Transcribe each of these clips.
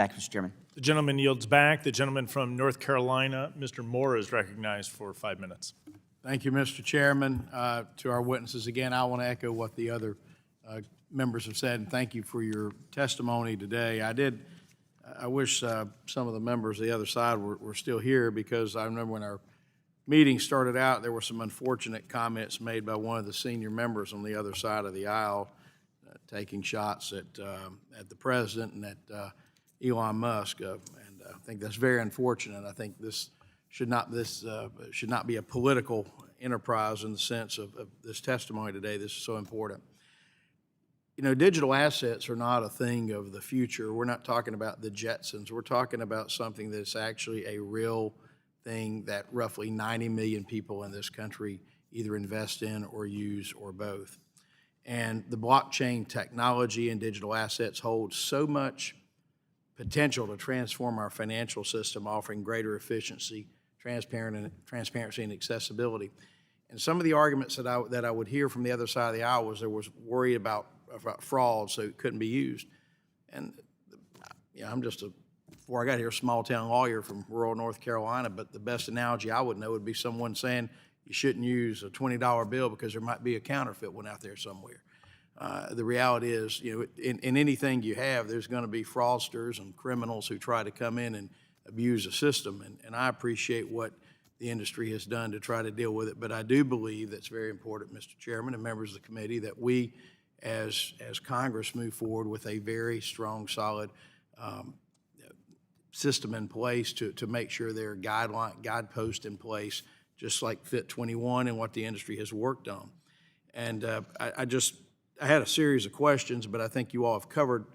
Back, Mr. Chairman. The gentleman yields back. The gentleman from North Carolina, Mr. Moore, is recognized for 5 minutes. Thank you, Mr. Chairman. To our witnesses, again, I want to echo what the other members have said, and thank you for your testimony today. I wish some of the members of the other side were still here, because I remember when our meeting started out, there were some unfortunate comments made by one of the senior members on the other side of the aisle, taking shots at the president and at Elon Musk, and I think that's very unfortunate. I think this should not be a political enterprise in the sense of this testimony today. This is so important. You know, digital assets are not a thing of the future. We're not talking about the Jetsons. We're talking about something that's actually a real thing that roughly 90 million people in this country either invest in or use, or both. And the blockchain technology and digital assets hold so much potential to transform our financial system, offering greater efficiency, transparency, and accessibility. And some of the arguments that I would hear from the other side of the aisle was there was worry about fraud, so it couldn't be used. And I'm just before I got here, a small town lawyer from rural North Carolina, but the best analogy I would know would be someone saying you shouldn't use a $20 bill because there might be a counterfeit one out there somewhere. The reality is, in anything you have, there's going to be fraudsters and criminals who try to come in and abuse the system. And I appreciate what the industry has done to try to deal with it. But I do believe that's very important, Mr. Chairman and members of the committee, that we, as Congress, move forward with a very strong, solid system in place to make sure there are guideposts in place, just like Fit 21 and what the industry has worked on. And I had a series of questions, but I think you all have covered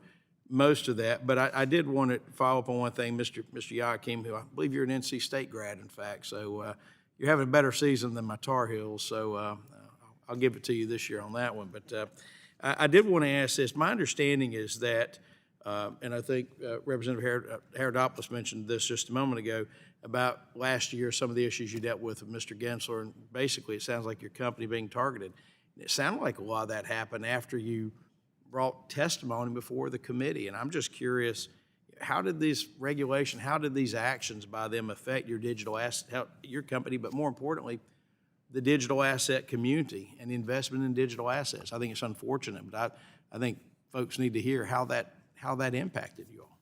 most of that. But I did want to follow up on one thing, Mr. Yakim, who I believe you're an NC State grad, in fact. So you're having a better season than my Tar Heels. So I'll give it to you this year on that one. But I did want to ask this. My understanding is that, and I think Representative Herodopoulos mentioned this just a moment ago, about last year, some of the issues you dealt with Mr. Gensler, and basically it sounds like your company being targeted. It sounded like a lot of that happened after you brought testimony before the committee. And I'm just curious, how did these actions by them affect your digital asset, your company, but more importantly, the digital asset community and investment in digital assets? I think it's unfortunate, but I think folks need to hear how that impacted you all.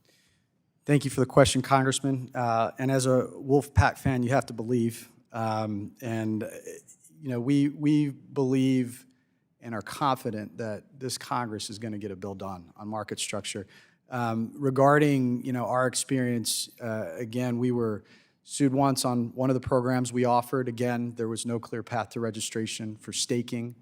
Thank you for the question, Congressman. And as a Wolfpack fan, you have to believe. We believe and are confident that this Congress is going to get a bill done on market structure. Regarding, our experience, again, we were sued once on one of the programs we offered. Again, there was no clear path to registration for staking.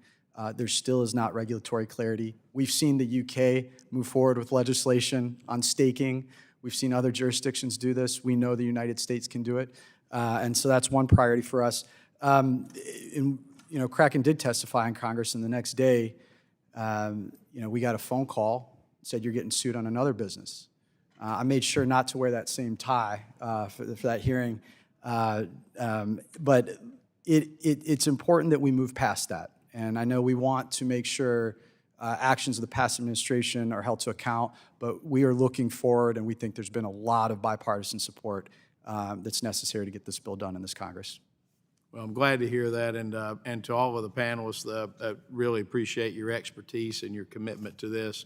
There still is not regulatory clarity. We've seen the UK move forward with legislation on staking. We've seen other jurisdictions do this. We know the United States can do it. And so that's one priority for us. Kraken did testify in Congress, and the next day, we got a phone call, said you're getting sued on another business. I made sure not to wear that same tie for that hearing, but it's important that we move past that. And I know we want to make sure actions of the past administration are held to account, but we are looking forward, and we think there's been a lot of bipartisan support that's necessary to get this bill done in this Congress. Well, I'm glad to hear that, and to all of the panelists, I really appreciate your expertise and your commitment to this,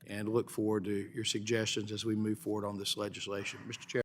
and look forward to your suggestions as we move forward on this legislation. Mr. Chair.